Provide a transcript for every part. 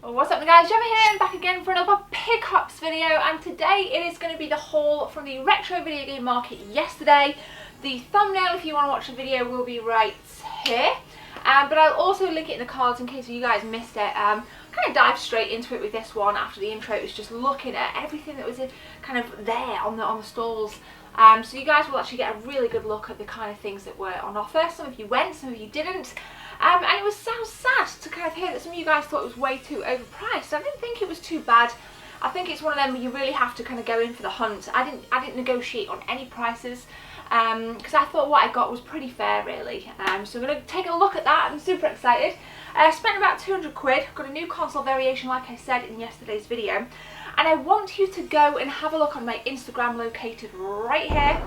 What's up guys, Gemma here and back again for another pickups video, and today it is going to be the haul from the retro video game market yesterday. The thumbnail, if you want to watch the video, will be right here, but I'll also link it in the cards in case you guys missed it. Kind of dive straight into it with this one after the intro. It was just looking at everything that was kind of there on the stalls. So you guys will actually get a really good look at the kind of things that were on offer. Some of you went, some of you didn't. And it was so sad to kind of hear that some of you guys thought it was way too overpriced. I didn't think it was too bad. I think it's one of them where you really have to kind of go in for the hunt. I didn't negotiate on any prices because I thought what I got was pretty fair, really. So I'm going to take a look at that. I'm super excited. I spent about 200 quid. Got a new console variation, like I said in yesterday's video. And I want you to go and have a look on my Instagram, located right here,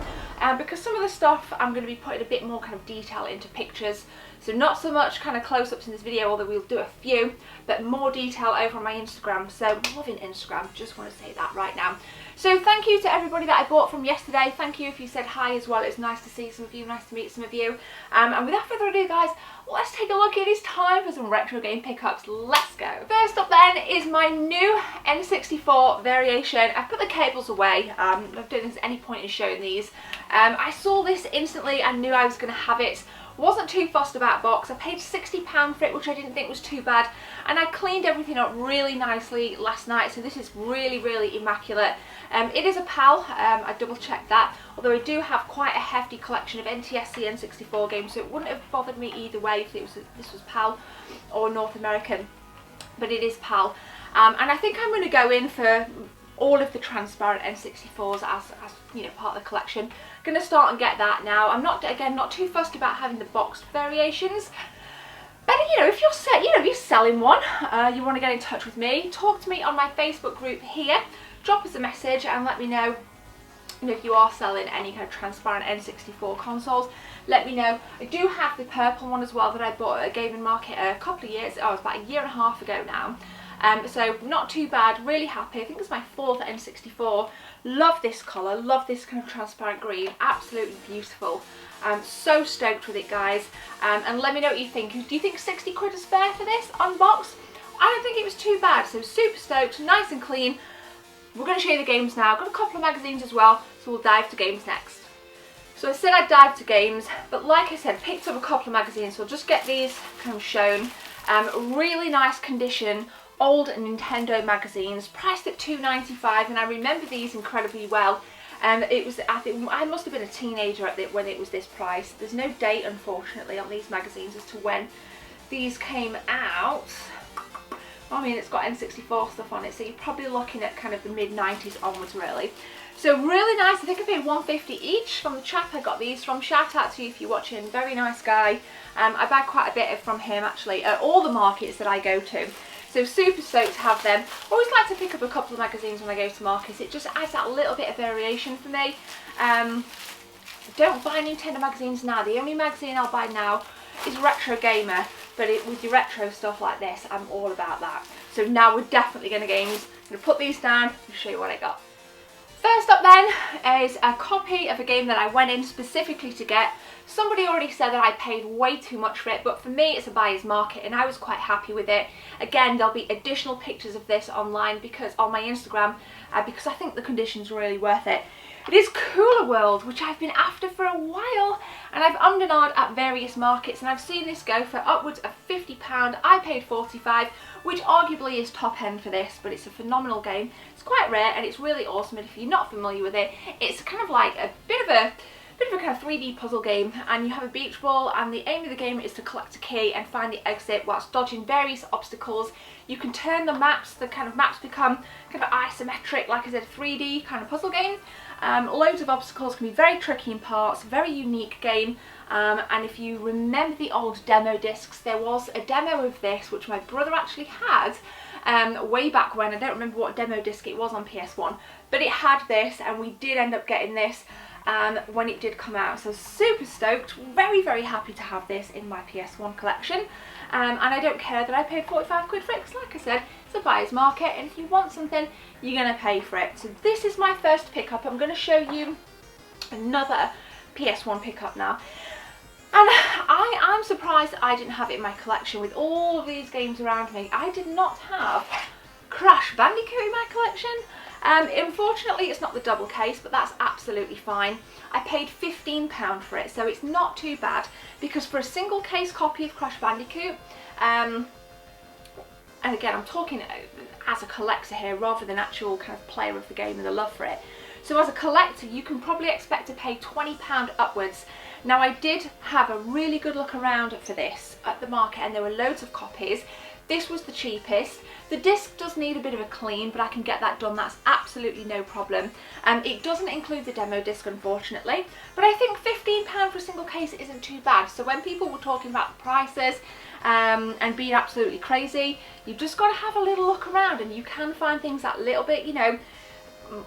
because some of the stuff I'm going to be putting a bit more kind of detail into pictures. So not so much kind of close-ups in this video, although we'll do a few, but more detail over on my Instagram. So I'm loving Instagram, just want to say that right now. So thank you to everybody that I bought from yesterday. Thank you if you said hi as well. It's nice to see some of you, nice to meet some of you. And without further ado guys, let's take a look. It is time for some retro game pickups. Let's go. First up then is my new N64 variation. I've put the cables away. I don't think there's any point in showing these. I saw this instantly and knew I was going to have it. Wasn't too fussed about box. I paid £60 for it, which I didn't think was too bad, and I cleaned everything up really nicely last night, so this is really immaculate. It is a PAL, I double checked that, although I do have quite a hefty collection of NTSC N64 games, so it wouldn't have bothered me either way if this was PAL or North American, but it is PAL. And I think I'm going to go in for all of the transparent N64s as you know, part of the collection. Going to start and get that now. I'm not too fussed about having the boxed variations, but you know, if you're selling one, you want to get in touch with me, talk to me on my Facebook group here, drop us a message and let me know, if you are selling any kind of transparent N64 consoles. Let me know. I do have the purple one as well that I bought at a gaming market a couple of years, it's about a year and a half ago now. So not too bad, really happy. I think it's my 4th N64. Love this colour, love this kind of transparent green, absolutely beautiful. I'm so stoked with it guys, and let me know what you think. Do you think 60 quid is fair for this unboxed? I don't think it was too bad, so super stoked, nice and clean. We're going to show you the games now. Got a couple of magazines as well, so we'll dive to games next. So I said I'd dive to games, but like I said, picked up a couple of magazines, so I'll just get these kind of shown. Really nice condition. Old Nintendo magazines, priced at £2.95, and I remember these incredibly well. It was, I think I must have been a teenager when it was this price. There's no date unfortunately on these magazines as to when these came out. I mean, it's got N64 stuff on it, so you're probably looking at kind of the mid-90s onwards really. So really nice. I think I paid £1.50 each from the chap I got these from. Shout out to you if you're watching, very nice guy. I buy quite a bit from him actually at all the markets that I go to. So super stoked to have them. Always like to pick up a couple of magazines when I go to markets. It just adds that little bit of variation for me. Don't buy Nintendo magazines now. The only magazine I'll buy now is Retro Gamer. But with your retro stuff like this, I'm all about that. So now we're definitely going to games. I'm going to put these down and show you what I got. First up then is a copy of a game that I went in specifically to get. Somebody already said that I paid way too much for it, but for me it's a buyer's market and I was quite happy with it. Again, there'll be additional pictures of this online because on my Instagram, because I think the condition's really worth it. It is Cooler World, which I've been after for a while, and I've ummed and ahed at various markets, and I've seen this go for upwards of £50. I paid £45, which arguably is top end for this, but it's a phenomenal game. It's quite rare and it's really awesome, and if you're not familiar with it, it's kind of like a bit of a kind of 3D puzzle game, and you have a beach ball, and the aim of the game is to collect a key and find the exit whilst dodging various obstacles. You can turn the maps become kind of isometric, like I said, 3D kind of puzzle game. Loads of obstacles, can be very tricky in parts, very unique game. And if you remember the old demo discs, there was a demo of this which my brother actually had way back when. I don't remember what demo disc it was on PS1, but it had this, and we did end up getting this when it did come out. So super stoked, very happy to have this in my PS1 collection. And I don't care that I paid 45 quid for it, because like I said, it's a buyer's market, and if you want something, you're going to pay for it. So this is my first pickup. I'm going to show you another PS1 pickup now. And I'm surprised that I didn't have it in my collection with all of these games around me. I did not have Crash Bandicoot in my collection. Unfortunately, it's not the double case, but that's absolutely fine. I paid £15 for it, so it's not too bad, because for a single case copy of Crash Bandicoot, and again, I'm talking as a collector here rather than actual kind of player of the game and the love for it. So as a collector, you can probably expect to pay £20 upwards. Now, I did have a really good look around for this at the market, and there were loads of copies. This was the cheapest. The disc does need a bit of a clean, but I can get that done. That's absolutely no problem. It doesn't include the demo disc, unfortunately, but I think £15 for a single case isn't too bad. So when people were talking about the prices and being absolutely crazy, you've just got to have a little look around, and you can find things that little bit, you know,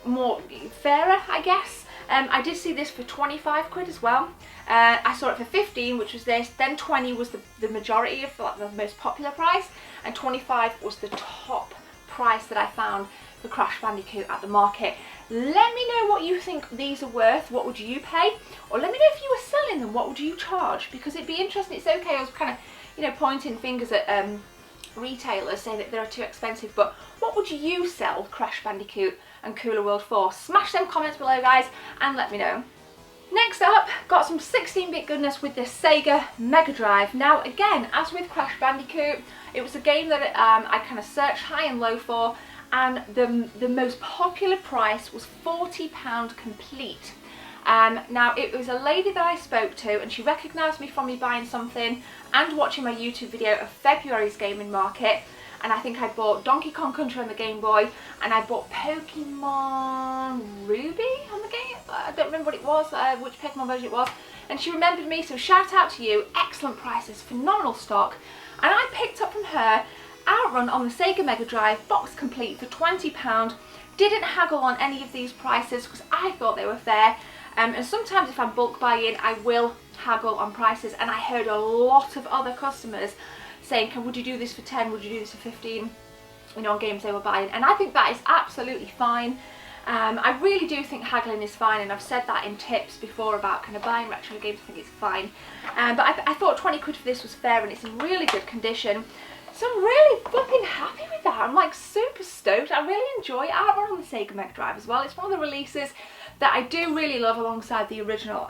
more fairer, I guess. I did see this for 25 quid as well. I saw it for 15, which was this, then 20 was the majority of like the most popular price, and 25 was the top price that I found for Crash Bandicoot at the market. Let me know what you think these are worth. What would you pay? Or let me know if you were selling them, what would you charge? Because it'd be interesting. It's okay, I was kind of, you know, pointing fingers at retailers saying that they're too expensive, but what would you sell Crash Bandicoot and Cooler World for? Smash them comments below, guys, and let me know. Next up, got some 16-bit goodness with the SEGA Mega Drive. Now again, as with Crash Bandicoot, it was a game that I kind of searched high and low for, and the most popular price was £40 complete. Now, it was a lady that I spoke to, and she recognised me from me buying something and watching my YouTube video of February's gaming market. And I think I bought Donkey Kong Country on the Game Boy, and I bought Pokemon Ruby on the game. I don't remember what it was, which Pokemon version it was. And she remembered me, so shout out to you. Excellent prices, phenomenal stock. And I picked up from her Outrun on the Sega Mega Drive, box complete for £20. Didn't haggle on any of these prices because I thought they were fair. And sometimes if I'm bulk buying, I will haggle on prices. And I heard a lot of other customers saying, would you do this for 10, would you do this for 15, you know, on games they were buying. And I think that is absolutely fine. I really do think haggling is fine, and I've said that in tips before about kind of buying retro games. I think it's fine. But I thought 20 quid for this was fair, and it's in really good condition. So I'm really flipping happy with that. I'm like super stoked. I really enjoy Outrun on the Sega Mega Drive as well. It's one of the releases that I do really love alongside the original.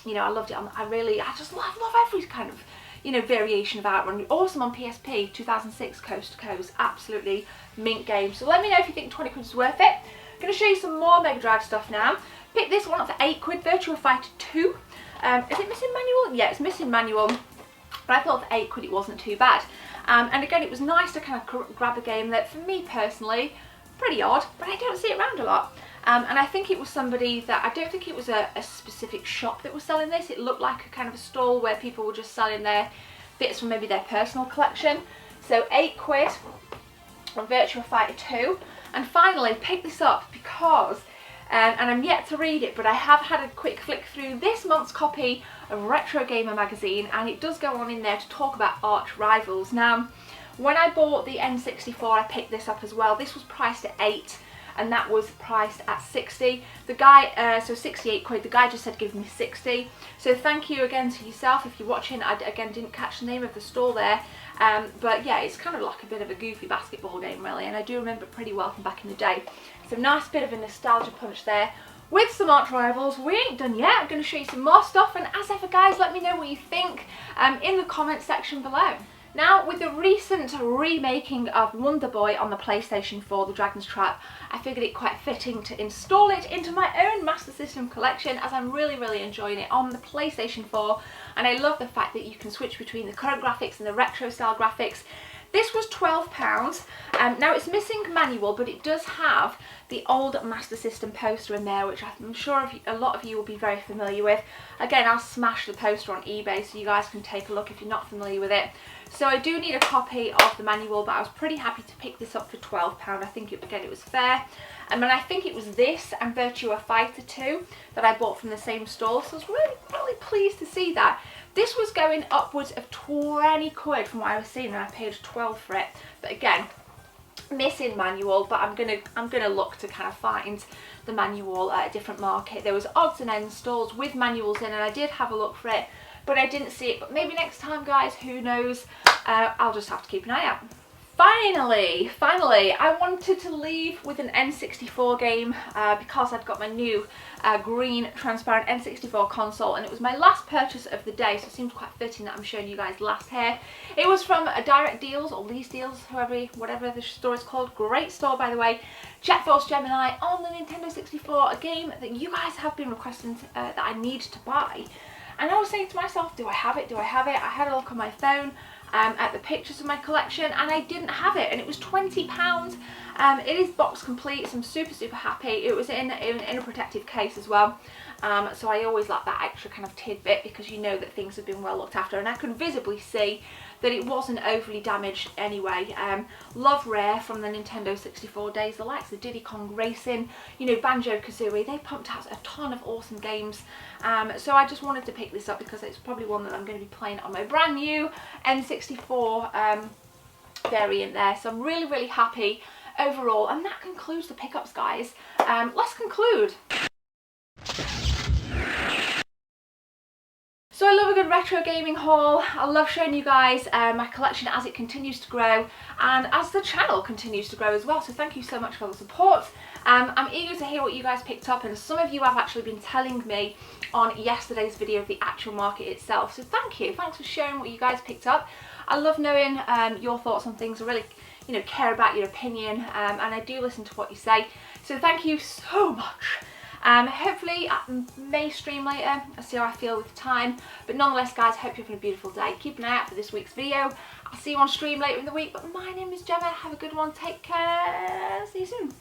You know, I loved it. I just love every kind of, you know, variation of Outrun. Awesome on PSP, 2006 Coast to Coast. Absolutely mint game. So let me know if you think 20 quid is worth it. I'm going to show you some more Mega Drive stuff now. Picked this one up for 8 quid, Virtua Fighter 2. Is it missing manual? Yeah, it's missing manual. But I thought for 8 quid it wasn't too bad. And again, it was nice to kind of grab a game that, for me personally, pretty odd, but I don't see it around a lot. And I think it was somebody that, I don't think it was a specific shop that was selling this. It looked like a kind of a stall where people were just selling their bits from maybe their personal collection. So 8 quid on Virtua Fighter 2. And finally, picked this up because, and I'm yet to read it, but I have had a quick flick through this month's copy of Retro Gamer magazine, and it does go on in there to talk about arch rivals. Now, when I bought the N64, I picked this up as well. This was priced at 8, and that was priced at 60. The guy, so 68 quid, the guy just said give me 60. So thank you again to yourself if you're watching. I again didn't catch the name of the store there. But yeah, it's kind of like a bit of a goofy basketball game really, and I do remember it pretty well from back in the day. So nice bit of a nostalgia punch there. With some arch rivals, we ain't done yet. I'm going to show you some more stuff, and as ever guys, let me know what you think in the comment section below. Now, with the recent remaking of Wonder Boy on the PlayStation 4, The Dragon's Trap, I figured it quite fitting to install it into my own Master System collection, as I'm really enjoying it on the PlayStation 4, and I love the fact that you can switch between the current graphics and the retro style graphics. This was £12. Now it's missing manual, but it does have the old Master System poster in there, which I'm sure a lot of you will be very familiar with. Again, I'll smash the poster on eBay so you guys can take a look if you're not familiar with it. So I do need a copy of the manual, but I was pretty happy to pick this up for £12. I think, again, it was fair. And then I think it was this and Virtua Fighter 2 that I bought from the same store, so I was really pleased to see that. This was going upwards of 20 quid from what I was seeing, and I paid 12 for it. But again, missing manual, but I'm gonna look to kind of find the manual at a different market. There was odds and ends stores with manuals in, and I did have a look for it, but I didn't see it. But maybe next time, guys, who knows? I'll just have to keep an eye out. Finally, I wanted to leave with an N64 game because I've got my new green transparent N64 console, and it was my last purchase of the day, so it seems quite fitting that I'm showing you guys last here. It was from a Direct Deals or Lease Deals, whatever the store is called. Great store, by the way. Jet Force Gemini on the Nintendo 64, a game that you guys have been requesting that I need to buy. And I was saying to myself, do I have it? Do I have it? I had a look on my phone at the pictures of my collection, and I didn't have it, and it was £20. It is box complete, so I'm super happy. It was in a protective case as well, so I always like that extra kind of tidbit, because you know that things have been well looked after, and I could visibly see that it wasn't overly damaged anyway. Love Rare from the Nintendo 64 days, the likes of Diddy Kong Racing, you know, Banjo-Kazooie, they pumped out a ton of awesome games. So I just wanted to pick this up because it's probably one that I'm going to be playing on my brand new N64 variant there. So I'm really happy overall, and that concludes the pickups, guys. Let's conclude. So I love a good retro gaming haul. I love showing you guys my collection as it continues to grow, and as the channel continues to grow as well. So thank you so much for the support. I'm eager to hear what you guys picked up, and some of you have actually been telling me on yesterday's video of the actual market itself. So thank you. Thanks for sharing what you guys picked up. I love knowing your thoughts on things. I really, you know, care about your opinion, and I do listen to what you say. So thank you so much. Hopefully I may stream later. I'll see how I feel with time, but nonetheless, guys, hope you're having a beautiful day. Keep an eye out for this week's video. I'll see you on stream later in the week, but my name is Gemma. Have a good one. Take care. See you soon.